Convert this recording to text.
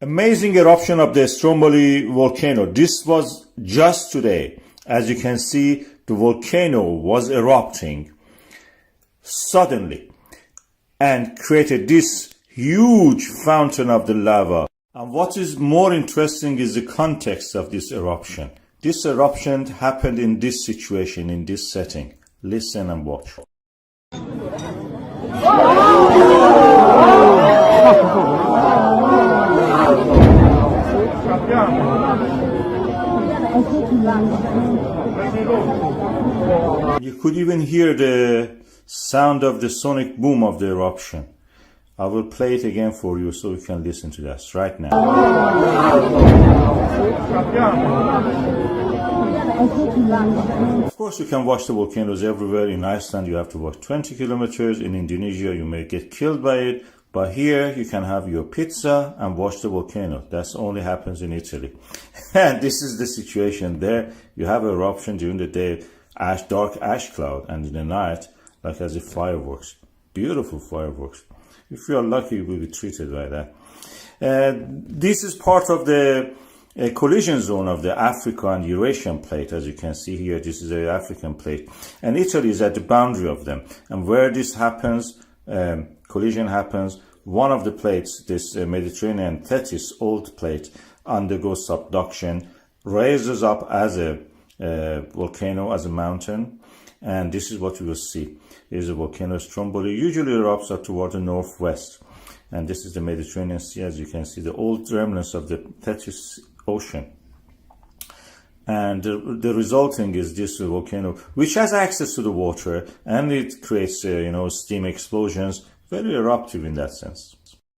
Amazing eruption of the Stromboli volcano. This was just today. As you can see, the volcano was erupting suddenly and created this huge fountain of the lava. And what is more interesting is the context of this eruption. This eruption happened in this situation, in this setting. Listen and watch. You could even hear the sound of the sonic boom of the eruption. I will play it again for you so you can listen to this right now. Of course, you can watch the volcanoes everywhere. In Iceland, you have to walk 20 kilometers. In Indonesia, you may get killed by it. But here, you can have your pizza and watch the volcano. That only happens in Italy. And this is the situation there. You have eruption during the day, dark ash cloud, and in the night, like as if fireworks. Beautiful fireworks. If you are lucky, you will be treated like that. This is part of the collision zone of the Africa and Eurasian plate. As you can see here, this is the African plate. And Italy is at the boundary of them. And where this happens, collision happens, one of the plates, this Mediterranean Tethys old plate, undergoes subduction, raises up as a volcano, as a mountain, and this is what you will see. Here's a volcano Stromboli, usually erupts up toward the northwest, and this is the Mediterranean Sea. As you can see, the old remnants of the Tethys Ocean. And the resulting is this volcano, which has access to the water, and it creates, steam explosions, very eruptive in that sense.